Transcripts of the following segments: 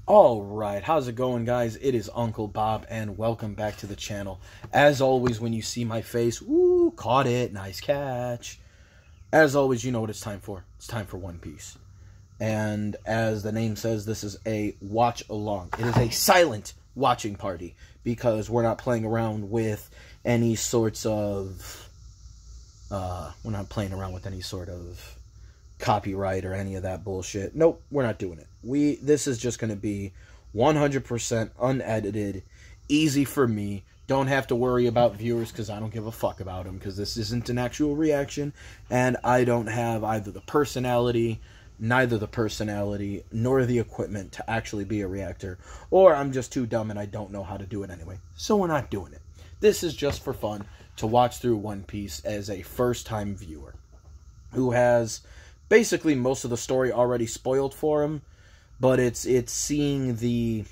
Alright, how's it going, guys? It is Uncle Bob, and welcome back to the channel. As always, when you see my face, ooh, caught it, nice catch. As always, you know what it's time for. It's time for One Piece. And as the name says, this is a watch-along. It is a silent watching party, because we're not playing around with any sorts of... we're not playing around with any sort of copyright or any of that bullshit. Nope, we're not doing it. This is just going to be 100% unedited, easy for me. Don't have to worry about viewers because I don't give a fuck about them, because this isn't an actual reaction, and I don't have either the personality, nor the equipment to actually be a reactor, or I'm just too dumb and I don't know how to do it anyway. So we're not doing it. This is just for fun, to watch through One Piece as a first-time viewer who has basically most of the story already spoiled for him, but it's seeing the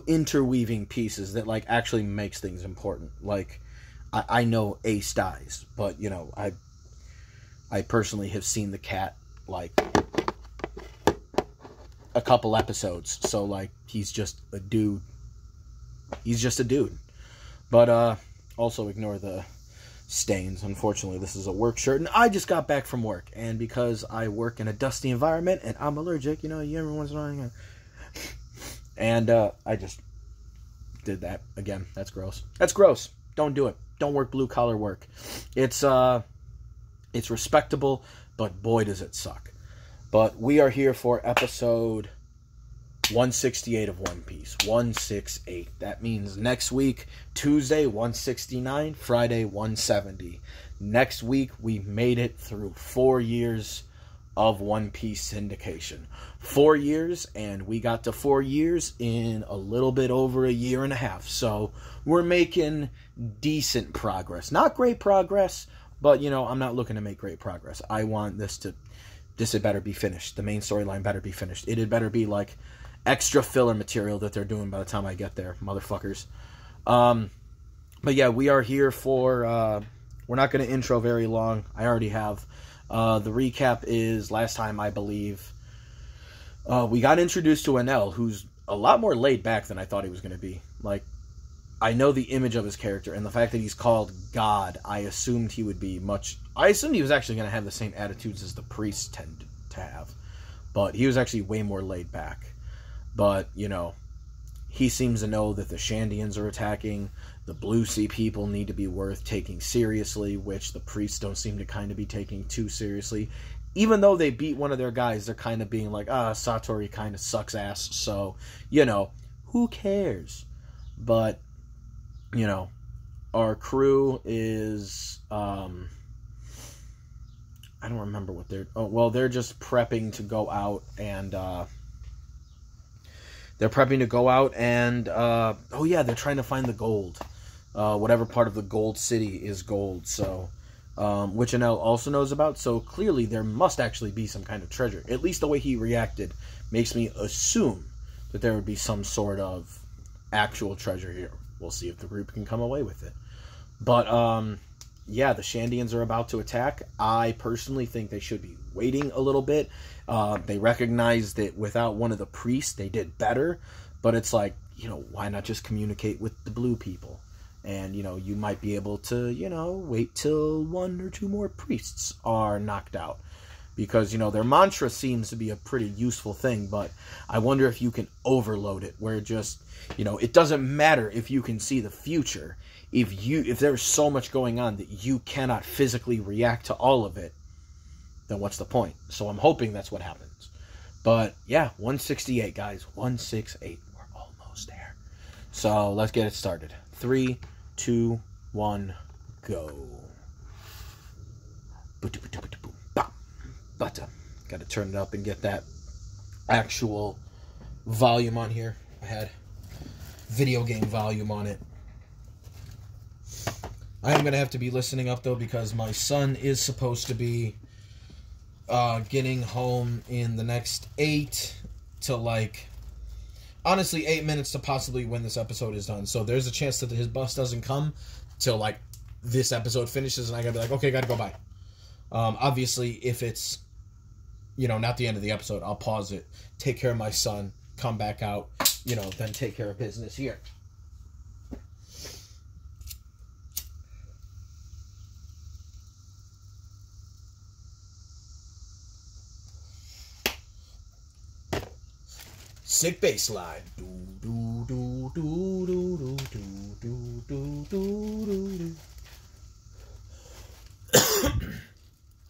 interweaving pieces that, like, actually makes things important. Like, I know Ace dies, but, you know, I personally have seen the cat, like, a couple episodes, so, like, he's just a dude. He's just a dude. But, also ignore the stains. Unfortunately, this is a work shirt, and I just got back from work, and because I work in a dusty environment, and I'm allergic, you know, every once in a while, and, I just did that again. That's gross. That's gross. Don't do it. Don't work blue-collar work. It's respectable, but boy, does it suck. But we are here for episode 168 of One Piece. 168. That means next week, Tuesday, 169, Friday, 170. Next week, we made it through 4 years of One Piece syndication. 4 years, and we got to 4 years in a little bit over a year and a half. So we're making decent progress. Not great progress, but, you know, I'm not looking to make great progress. I want this had better be finished. The main storyline better be finished. It had better be, like, extra filler material that they're doing by the time I get there, motherfuckers. But yeah, we are here for, we're not going to intro very long. I already have. The recap is, last time, I believe, we got introduced to Enel, who's a lot more laid back than I thought he was going to be. Like, I know the image of his character, and the fact that he's called God, I assumed he would be I assumed he was actually going to have the same attitudes as the priests tend to have. But he was actually way more laid back. But, you know, he seems to know that the Shandians are attacking. The Blue Sea people need to be worth taking seriously, which the priests don't seem to kind of be taking too seriously. Even though they beat one of their guys, they're kind of being like, Satori kind of sucks ass, so, you know, who cares? But, you know, our crew is, I don't remember what they're, they're just prepping to go out and, they're trying to find the gold. Whatever part of the gold city is gold, so, which Enel also knows about, so clearly there must actually be some kind of treasure. At least the way he reacted makes me assume that there would be some sort of actual treasure here. We'll see if the group can come away with it. But, yeah, the Shandians are about to attack. I personally think they should be waiting a little bit. They recognize that without one of the priests, they did better. But it's like, you know, why not just communicate with the blue people? And, you know, you might be able to, you know, wait till 1 or 2 more priests are knocked out. Because, you know, their mantra seems to be a pretty useful thing, but I wonder if you can overload it, where just, you know, it doesn't matter if you can see the future. If there's so much going on that you cannot physically react to all of it, then what's the point? So I'm hoping that's what happens. But, yeah, 168, guys. 168. We're almost there. So, let's get it started. 3, 2, 1, go. But, gotta turn it up and get that actual volume on here. I had video game volume on it. I am gonna have to be listening up, though, because my son is supposed to be getting home in the next 8 to, like, honestly, 8 minutes to possibly when this episode is done. So there's a chance that his bus doesn't come till, like, this episode finishes, and I gotta be like, okay, gotta go by. Obviously, if it's not the end of the episode. I'll pause it, take care of my son, come back out, then take care of business here. Sick bass line.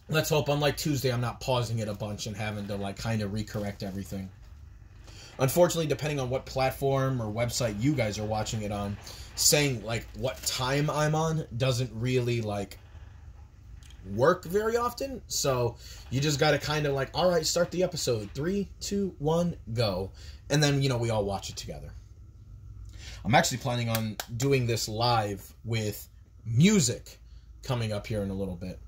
Let's hope, unlike Tuesday, I'm not pausing it a bunch and having to kind of recorrect everything. Unfortunately, depending on what platform or website you guys are watching it on, saying what time I'm on doesn't really work very often. So you just got to kind of all right, start the episode. 3, 2, 1, go. And then, we all watch it together. I'm actually planning on doing this live with music coming up here in a little bit.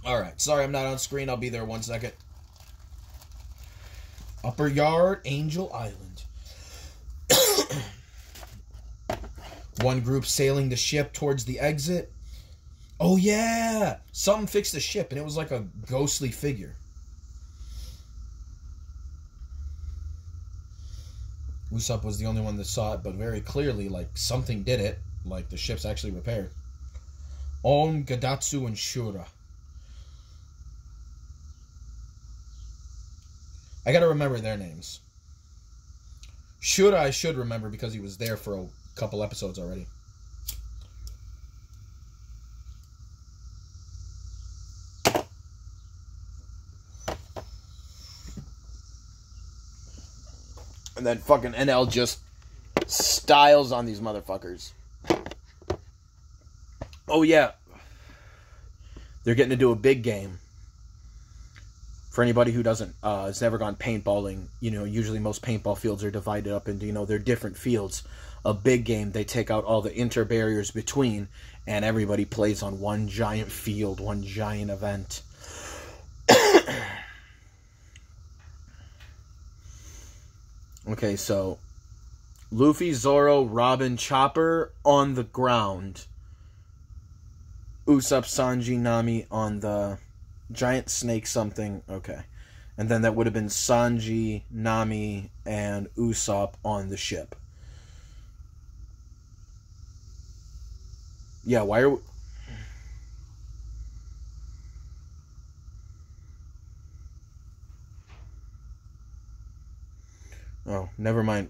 Alright, sorry I'm not on screen. I'll be there 1 second. Upper Yard, Angel Island. One group sailing the ship towards the exit. Oh yeah! Something fixed the ship and it was like a ghostly figure. Usopp was the only one that saw it, but very clearly, something did it. The ship's actually repaired. Om, Gadatsu, and Shura. I gotta remember their names. Shura I should remember because he was there for a couple episodes already. And then fucking NL just styles on these motherfuckers. Oh yeah. They're getting to do a big game. For anybody who has never gone paintballing, usually most paintball fields are divided up into, they're different fields. A big game, they take out all the inter-barriers between, and everybody plays on one giant field, one giant event. Okay, so Luffy, Zoro, Robin, Chopper on the ground. Usopp, Sanji, Nami on the giant snake something. Okay. And then that would have been Sanji, Nami, and Usopp on the ship. Yeah, why are we... Oh, never mind.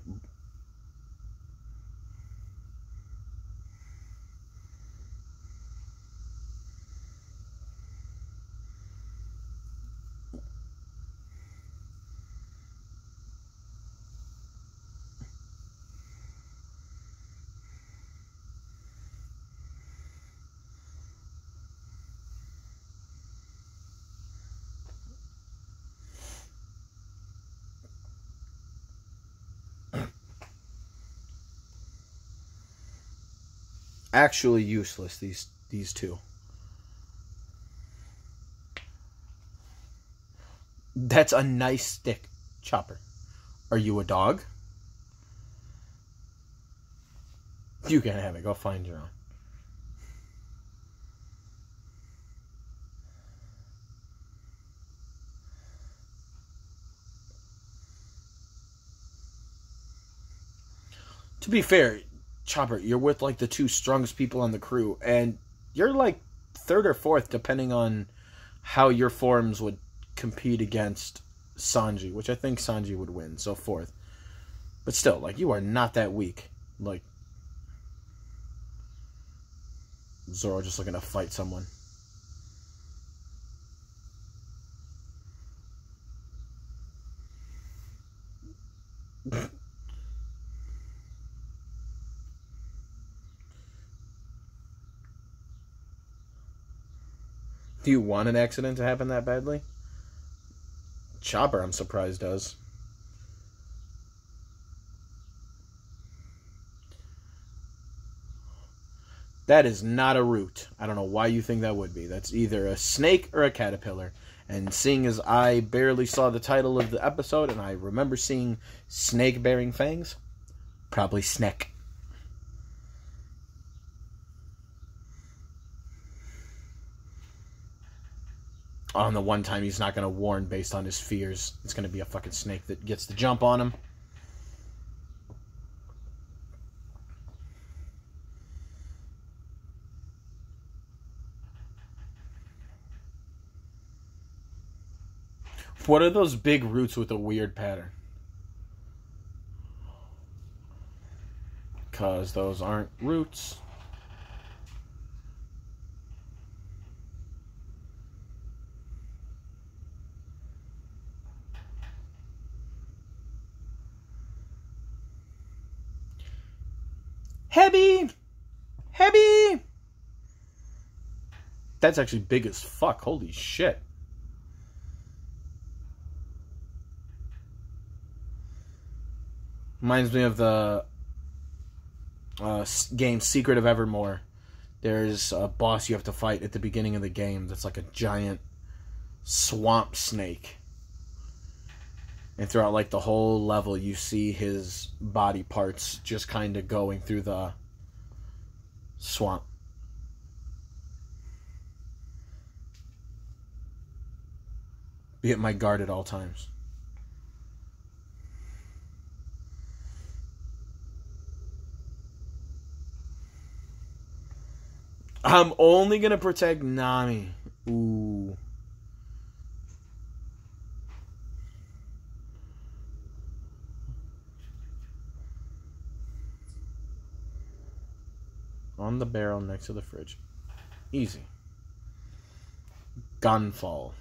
Actually useless, these two. That's a nice stick, Chopper. Are you a dog? You can have it. Go find your own. To be fair, Chopper, you're with the two strongest people on the crew, and you're third or fourth depending on how your forms would compete against Sanji, which I think Sanji would win, so fourth. But still, you are not that weak. Zoro just looking to fight someone. Do you want an accident to happen that badly? Chopper, I'm surprised, does. That is not a root. I don't know why you think that would be. That's either a snake or a caterpillar. And seeing as I barely saw the title of the episode, and I remember seeing snake-bearing fangs, probably snake. On the one time he's not going to warn based on his fears, it's going to be a fucking snake that gets the jump on him. What are those big roots with a weird pattern? Because those aren't roots. Heavy! Heavy! That's actually big as fuck. Holy shit. Reminds me of the game Secret of Evermore. There's a boss you have to fight at the beginning of the game that's like a giant swamp snake. And throughout like the whole level, you see his body parts just kind of going through the swamp. Be at my guard at all times. I'm only going to protect Nami. Ooh. On the barrel next to the fridge. Easy. Gan Fall.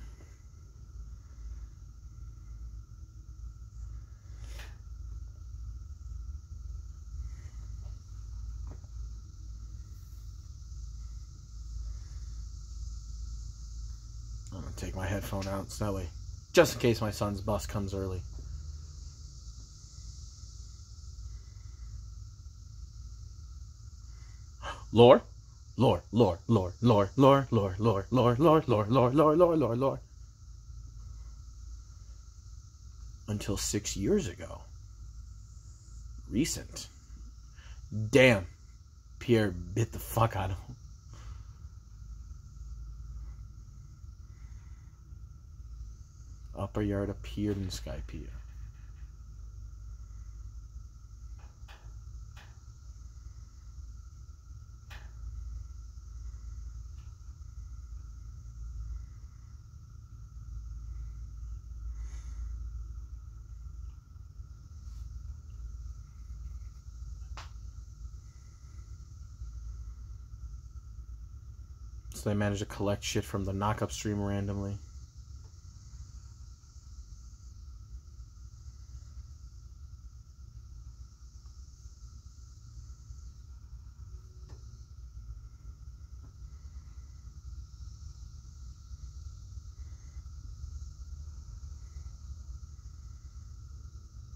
I'm going to take my headphone out so that way, just in case my son's bus comes early. Lore? Lore, lore, lore, lore, lore, lore, lore, lore, lore, lore, lore, lore, lore, lore, lore. Until 6 years ago. Recent. Damn. Pierre bit the fuck out of him. Upper yard appeared in Skypiea. So they managed to collect shit from the knock-up stream randomly.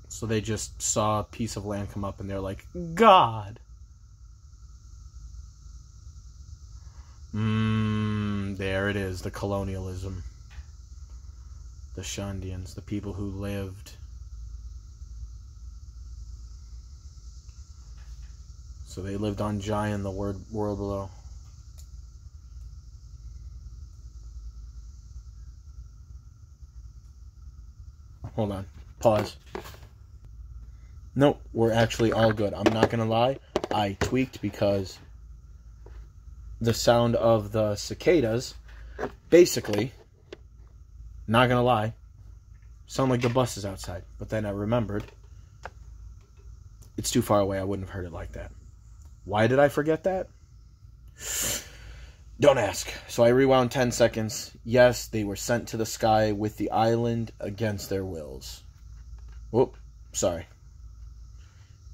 So they just saw a piece of land come up and they're like, God! There it is, the colonialism. The Shandians, the people who lived. So they lived on Jaya in the world below. Hold on. Pause. Nope, we're actually all good. I'm not gonna lie, I tweaked because the sound of the cicadas, basically, not gonna lie, sound like the bus is outside. But then I remembered, it's too far away, I wouldn't have heard it like that. Why did I forget that? Don't ask. So I rewound 10 seconds. Yes, they were sent to the sky with the island against their wills. Whoop, sorry.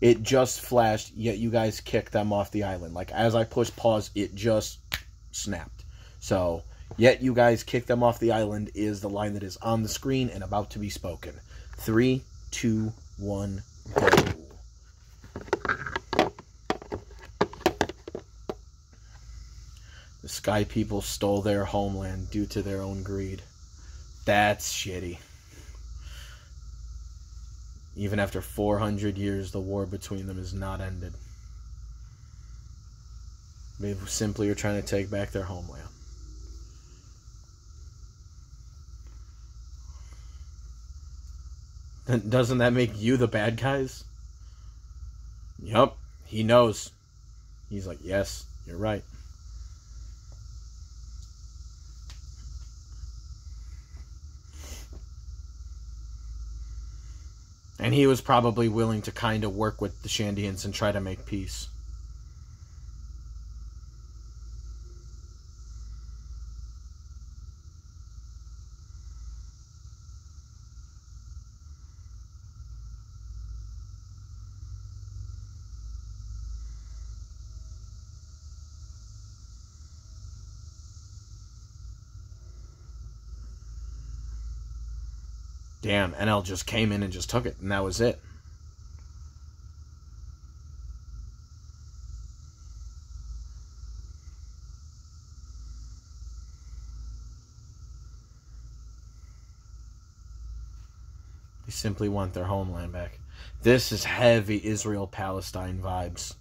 It just flashed, yet you guys kicked them off the island. Like, as I pushed pause, it just snapped. So, yet you guys kicked them off the island is the line that is on the screen and about to be spoken. 3, 2, 1, go. Sky people stole their homeland due to their own greed. That's shitty. Even after 400 years, the war between them is not ended. They simply are trying to take back their homeland. Doesn't that make you the bad guys? Yup, he knows. He's like, yes, you're right. And he was probably willing to kind of work with the Shandians and try to make peace. Damn, NL just came in and just took it, and that was it. They simply want their homeland back. This is heavy Israel-Palestine vibes.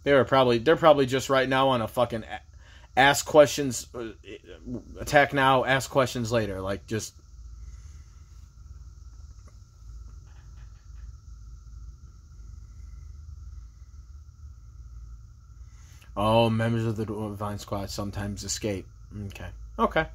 They're probably just right now on a fucking ask questions, attack now, ask questions later. Like, just... Oh, members of the Divine Squad sometimes escape. Okay. Okay.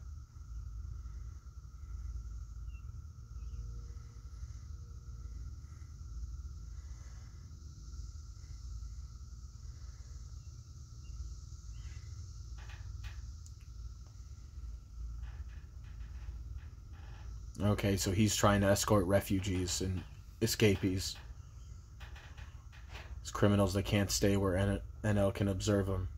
Okay, so he's trying to escort refugees and escapees. It's criminals that can't stay where NL can observe them.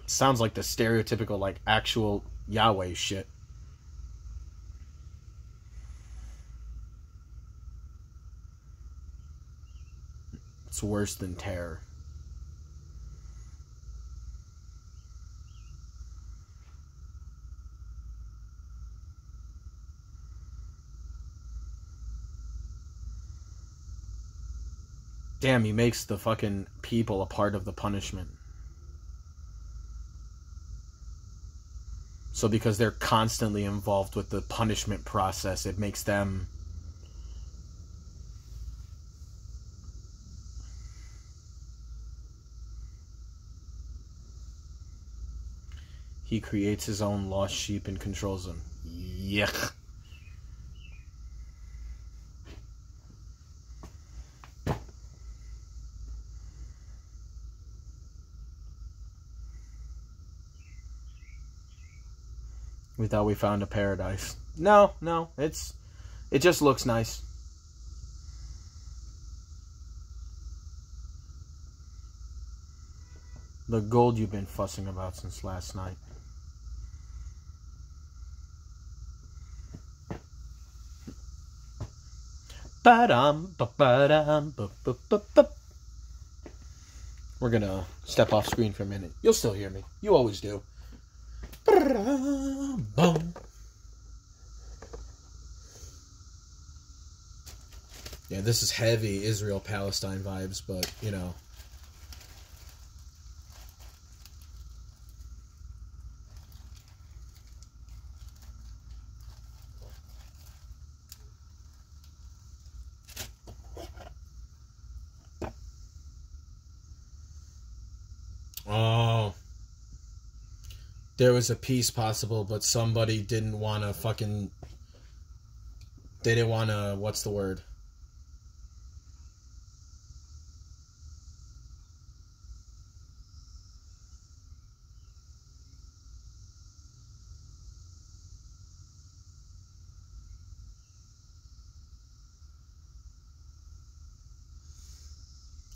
Sounds like the stereotypical, like, actual Yahweh shit. It's worse than terror. Damn, he makes the fucking people a part of the punishment. So because they're constantly involved with the punishment process, it makes them... He creates his own lost sheep and controls them. Yuck. We thought we found a paradise. No, it just looks nice. The gold you've been fussing about since last night. We're gonna step off screen for a minute. You'll still hear me. You always do. Yeah, this is heavy Israel-Palestine vibes, but, you know. Oh. There was a peace possible, but somebody didn't want to fucking... They didn't want to... What's the word?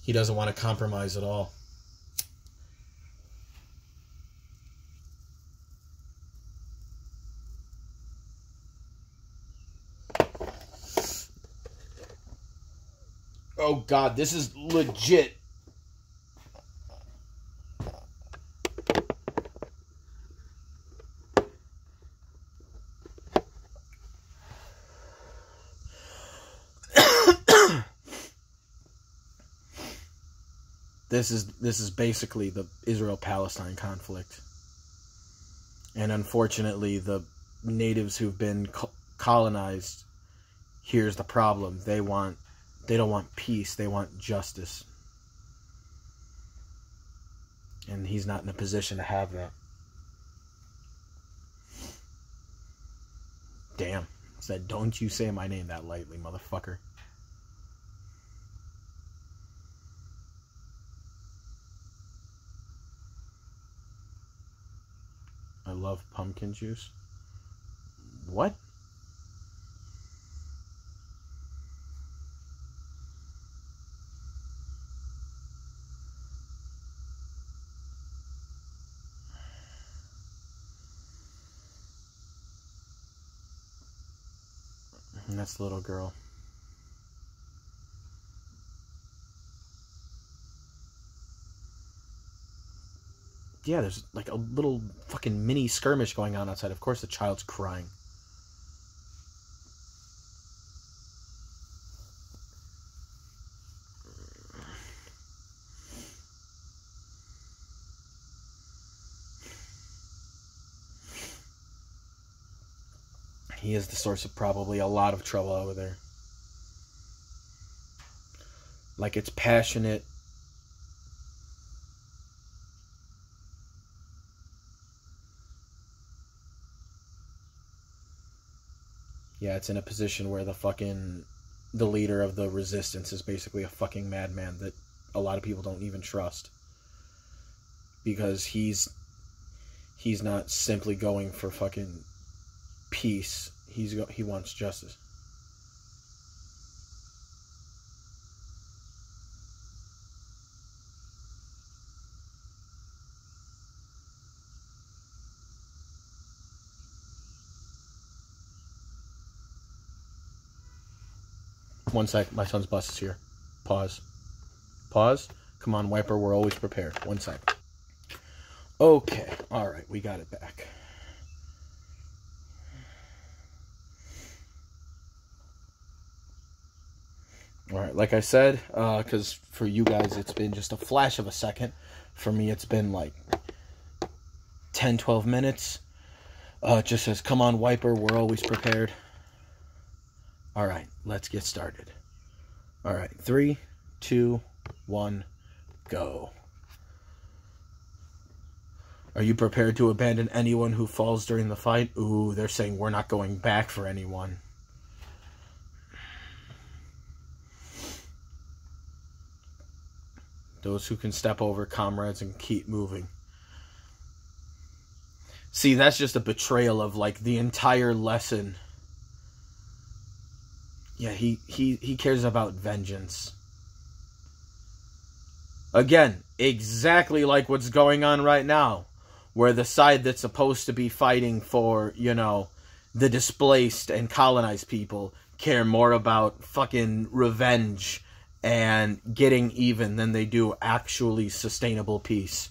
He doesn't want to compromise at all. Oh God, this is legit. This is basically the Israel-Palestine conflict. And unfortunately, the natives who've been colonized, here's the problem. They don't want peace, they want justice. And he's not in a position to have that. Damn. Said, don't you say my name that lightly, motherfucker. I love pumpkin juice. What? And that's the little girl. Yeah, there's like a little fucking mini skirmish going on outside. Of course the child's crying. He is the source of probably a lot of trouble over there. Like, it's passionate. Yeah, it's in a position where the leader of the resistance is basically a fucking madman that a lot of people don't even trust. Because he's not simply going for fucking peace. He wants justice. One sec, my son's bus is here. Pause. Pause. Come on, Wiper, we're always prepared. One sec. Okay, alright, we got it back. Alright, like I said, because for you guys it's been just a flash of a second. For me it's been like 10, 12 minutes. It just says, come on, Wiper, we're always prepared. Alright, let's get started. Alright, 3, 2, 1, go. Are you prepared to abandon anyone who falls during the fight? Ooh, they're saying we're not going back for anyone. Those who can step over comrades and keep moving. See, that's just a betrayal of, like, the entire lesson. Yeah, he cares about vengeance. Again, exactly like what's going on right now. Where the side that's supposed to be fighting for, you know, the displaced and colonized people care more about fucking revenge and getting even than they do actually sustainable peace.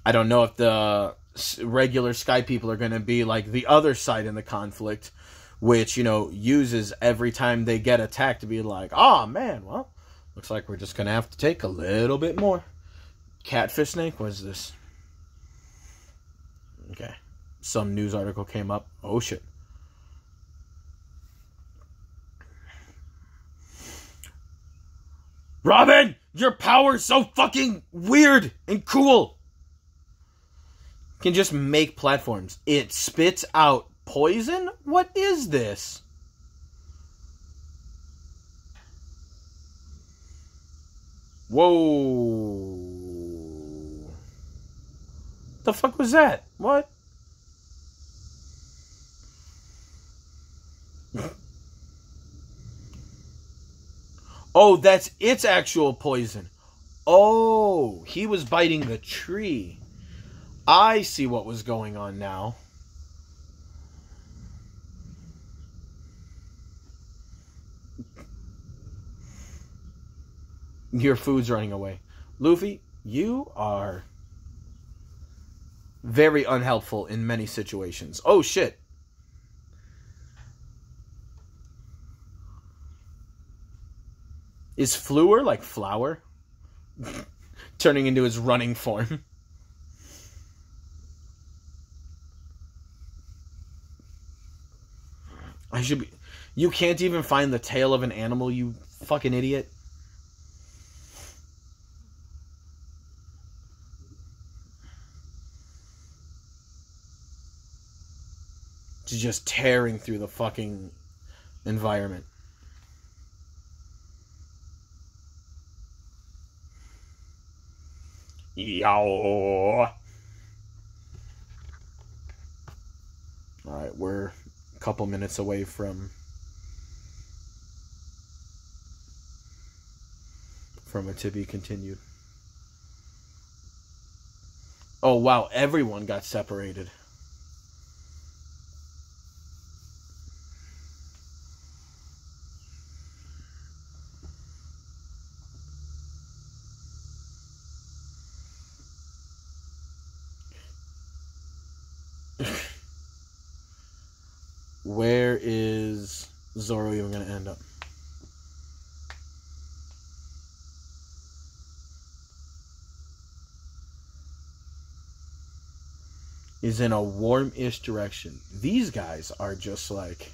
I don't know if the regular Sky people are going to be like the other side in the conflict, which, you know, uses every time they get attacked to be like, oh man, well, looks like we're just going to have to take a little bit more. Catfish snake? What is this? Okay. Some news article came up. Oh shit. Robin! Your power's so fucking weird and cool! Can just make platforms. It spits out poison? What is this? Whoa. The fuck was that? What? Oh, that's its actual poison. Oh, he was biting the tree. I see what was going on now. Your food's running away. Luffy, you are very unhelpful in many situations. Oh, shit. Is Fleur like flour? Turning into his running form. I should be... You can't even find the tail of an animal, you fucking idiot. Just tearing through the fucking environment. Yow. Alright, we're a couple minutes away from a to be continued. Oh wow, everyone got separated. Where is Zoro even going to end up? Is in a warm-ish direction. These guys are just like...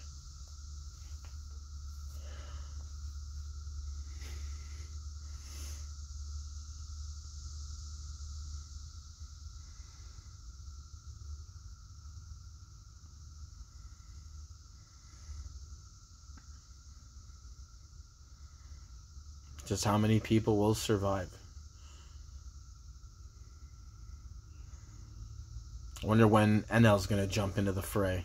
Just how many people will survive? I wonder when Enel's going to jump into the fray.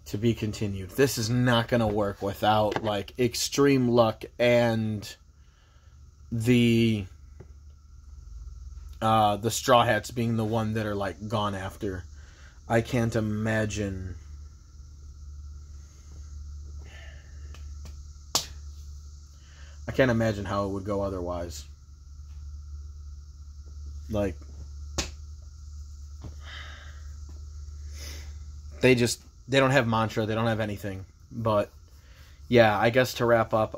To be continued. This is not going to work without, like, extreme luck and the Straw Hats being the one that are, like, gone after. I can't imagine... I can't imagine how it would go otherwise. Like... They don't have mantra. They don't have anything. But, yeah, I guess to wrap up,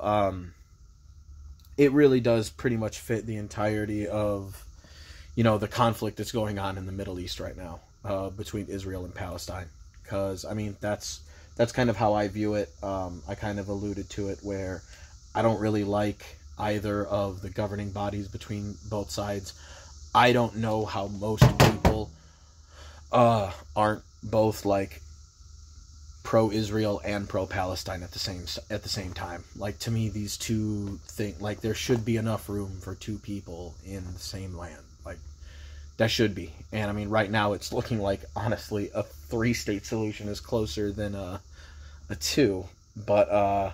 it really does pretty much fit the entirety of, you know, the conflict that's going on in the Middle East right now between Israel and Palestine. Because, I mean, that's kind of how I view it. I kind of alluded to it where I don't really like either of the governing bodies between both sides. I don't know how most people aren't both, like, pro-Israel and pro-Palestine at the same time. Like, to me, these two things, like, there should be enough room for two people in the same land. Like, that should be. And, I mean, right now it's looking like, honestly, a 3-state solution is closer than a 2. But,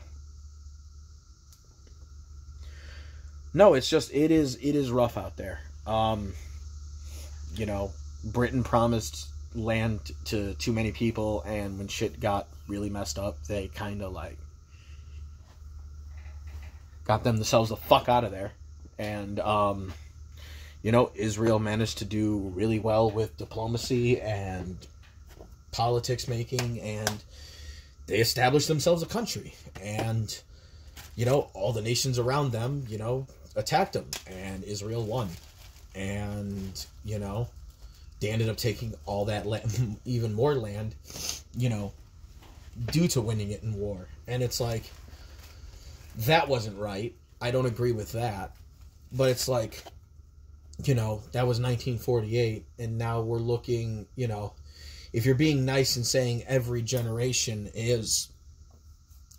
no, it's just, it is rough out there. You know, Britain promised land to too many people, and when shit got really messed up, they kind of like got themselves the fuck out of there. And you know, Israel managed to do really well with diplomacy and politics making, and they established themselves a country. And you know, all the nations around them, you know, attacked them, and Israel won. And you know, they ended up taking all that land, even more land, you know, due to winning it in war. And it's like, that wasn't right. I don't agree with that. But it's like, you know, that was 1948, and now we're looking, you know, if you're being nice and saying every generation is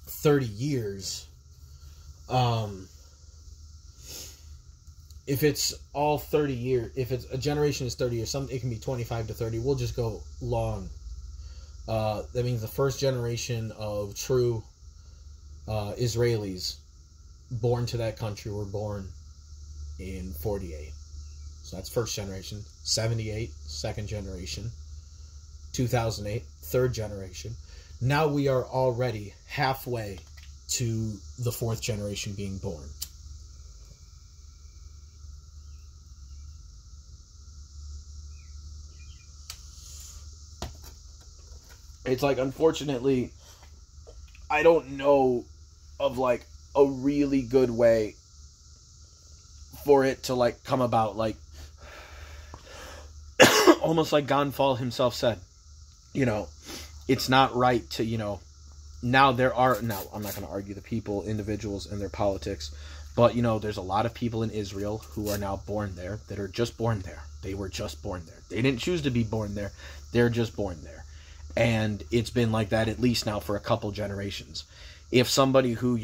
30 years, if it's all 30 years, if it's a generation is 30 years, it can be 25 to 30. We'll just go long. That means the first generation of true Israelis born to that country were born in 48. So that's first generation. 78, second generation. 2008, third generation. Now we are already halfway to the fourth generation being born. It's like, unfortunately, I don't know of like a really good way for it to like come about, like almost like Gan Fall himself said, it's not right to, now I'm not going to argue the people, individuals and their politics, but there's a lot of people in Israel who are now born there that are just born there. They were just born there. They didn't choose to be born there. They're just born there. And it's been like that at least now for a couple generations. If somebody who,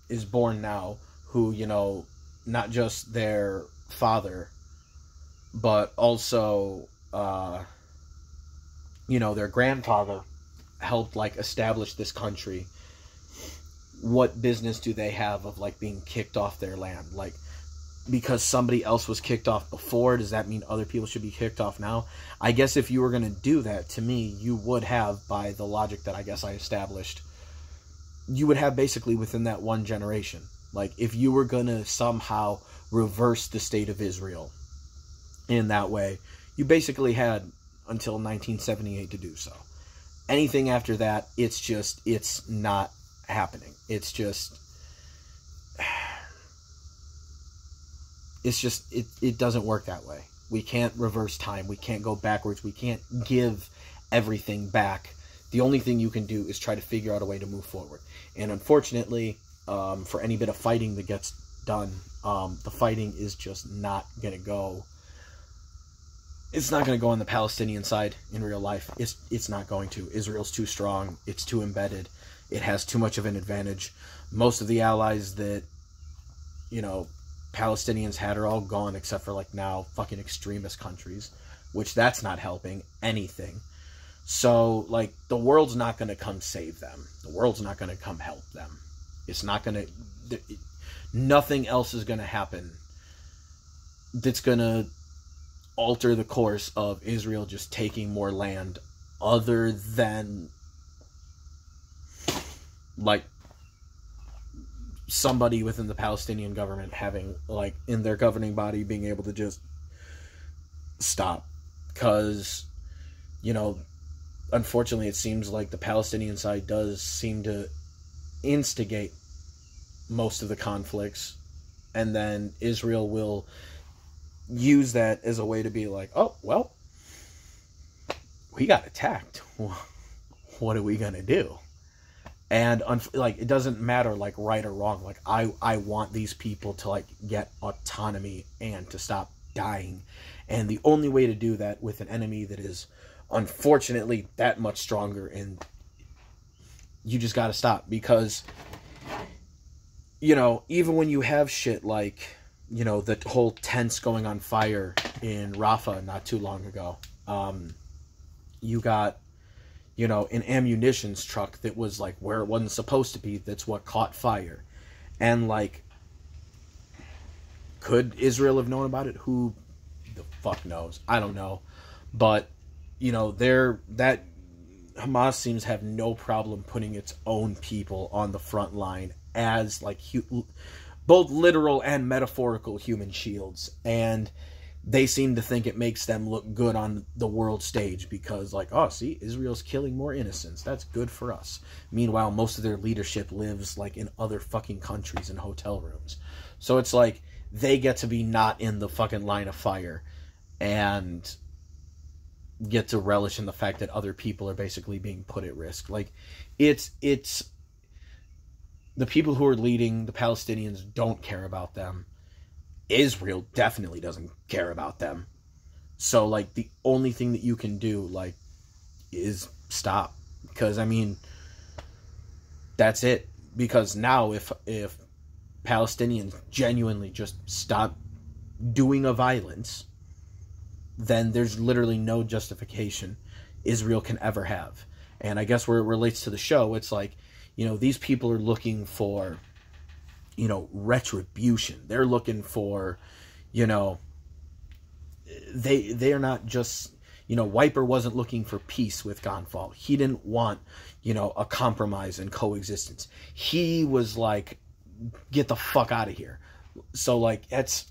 is born now, who, not just their father, but also, their grandfather helped, like, establish this country, what business do they have of, like, being kicked off their land? Like, because somebody else was kicked off before, does that mean other people should be kicked off now? I guess if you were going to do that, to me, you would have, by the logic that I guess I established, you would have basically within that one generation. Like, if you were going to somehow reverse the state of Israel in that way, you basically had until 1978 to do so. Anything after that, it's not happening. It doesn't work that way. We can't reverse time. We can't go backwards. We can't give everything back. The only thing you can do is try to figure out a way to move forward. And unfortunately, for any bit of fighting that gets done, the fighting is just not going to go. It's not going to go on the Palestinian side in real life. It's not going to. Israel's too strong. It's too embedded. It has too much of an advantage. Most of the allies that, Palestinians had are all gone except for, like, now fucking extremist countries, which that's not helping anything. So, like, the world's not going to come save them. The world's not going to come help them. It's not going to... Nothing else is going to happen that's going to alter the course of Israel just taking more land, other than, like, somebody within the Palestinian government having, like, in their governing body being able to just stop. Because, unfortunately, it seems like the Palestinian side does seem to instigate most of the conflicts, and then Israel will use that as a way to be like, oh, well, we got attacked. What are we going to do? And, like, it doesn't matter, like, right or wrong. Like, I want these people to, like, get autonomy and to stop dying. And the only way to do that with an enemy that is, unfortunately, that much stronger, and you just got to stop. Because, even when you have shit like, the whole tents going on fire in Rafah not too long ago, you got... an ammunitions truck that was, like, where it wasn't supposed to be, that's what caught fire. And, like, could Israel have known about it? Who the fuck knows? I don't know. But, that Hamas seems to have no problem putting its own people on the front line as, like, both literal and metaphorical human shields. And they seem to think it makes them look good on the world stage because, like, oh, see, Israel's killing more innocents. That's good for us. Meanwhile, most of their leadership lives, like, in other fucking countries in hotel rooms. So it's like they get to be not in the fucking line of fire and get to relish in the fact that other people are basically being put at risk. Like, it's the people who are leading, the Palestinians, don't care about them. Israel definitely doesn't care about them. So, like, the only thing that you can do, like, is stop. Because, I mean, that's it. Because now, if Palestinians genuinely just stop doing a violence, then there's literally no justification Israel can ever have. And I guess where it relates to the show, it's like, you know, these people are looking for, you know, retribution. They're looking for, you know, they're not just, you know, Wiper wasn't looking for peace with Gan Fall. He didn't want, you know, a compromise and coexistence. He was like, get the fuck out of here. So, like, it's...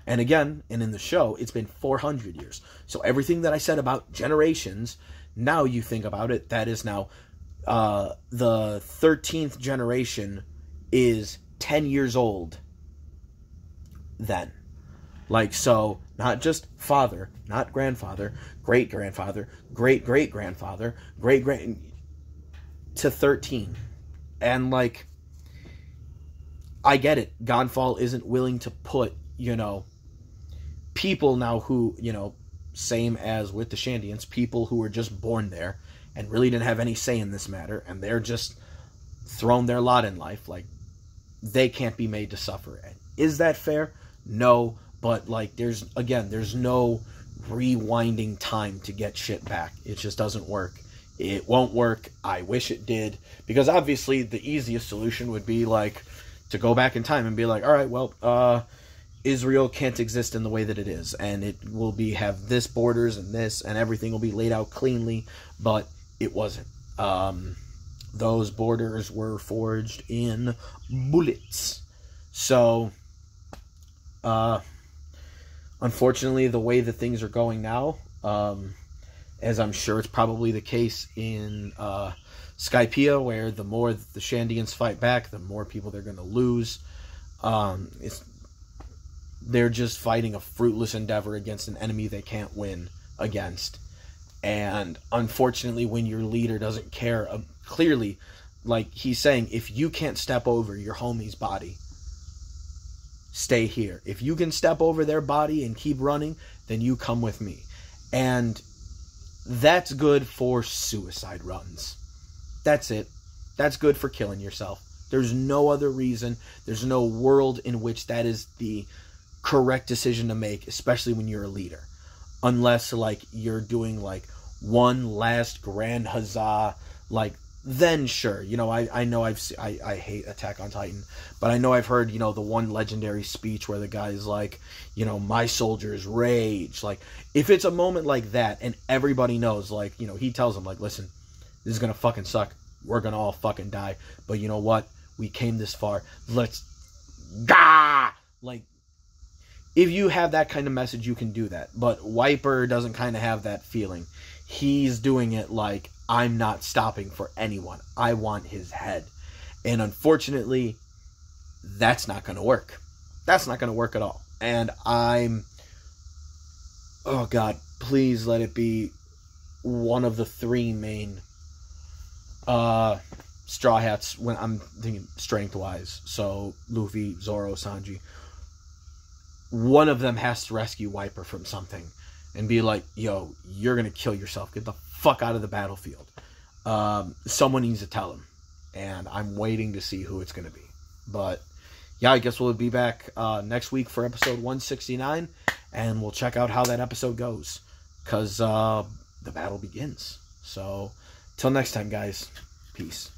And again, and in the show, it's been 400 years. So everything that I said about generations, now you think about it, that is now the 13th generation is 10 years old then. Like, so, not just father, not grandfather, great-grandfather, great-great-grandfather, great-great... to 13. And, like, I get it. Gan Fall isn't willing to put, you know, people now who, you know, same as with the Shandians, people who were just born there and really didn't have any say in this matter, and they're just thrown their lot in life. Like, they can't be made to suffer. And is that fair? No. But, like, there's no rewinding time to get shit back. It just doesn't work. It won't work. I wish it did. Because, obviously, the easiest solution would be, like, to go back in time and be like, all right, well, Israel can't exist in the way that it is. And it will have this borders and this, and everything will be laid out cleanly. But it wasn't. Those borders were forged in bullets. So, unfortunately, the way that things are going now, as I'm sure it's probably the case in Skypiea, where the more the Shandians fight back, the more people they're going to lose. They're just fighting a fruitless endeavor against an enemy they can't win against. And unfortunately, when your leader doesn't care, clearly, like he's saying, if you can't step over your homie's body, stay here. If you can step over their body and keep running, then you come with me. And that's good for suicide runs. That's it. That's good for killing yourself. There's no other reason. There's no world in which that is the correct decision to make, especially when you're a leader. Unless, like, you're doing, like, one last grand huzzah, like, then sure. You know, I know I hate Attack on Titan, but I know I've heard, you know, the one legendary speech where the guy's like, you know, my soldiers rage. Like, if it's a moment like that and everybody knows, like, you know, he tells them, like, listen, this is gonna fucking suck. We're gonna all fucking die. But you know what? We came this far. Let's... Gah! Like, if you have that kind of message, you can do that. But Wiper doesn't kind of have that feeling. He's doing it like, I'm not stopping for anyone. I want his head. And unfortunately, that's not going to work. That's not going to work at all. And oh God, please let it be one of the three main Straw Hats when I'm thinking strength-wise. So, Luffy, Zoro, Sanji. One of them has to rescue Wiper from something and be like, yo, you're going to kill yourself. Get the fuck out of the battlefield. Someone needs to tell him. And I'm waiting to see who it's going to be. But, yeah, I guess we'll be back next week for episode 169. And we'll check out how that episode goes. Because the battle begins. So, till next time, guys. Peace.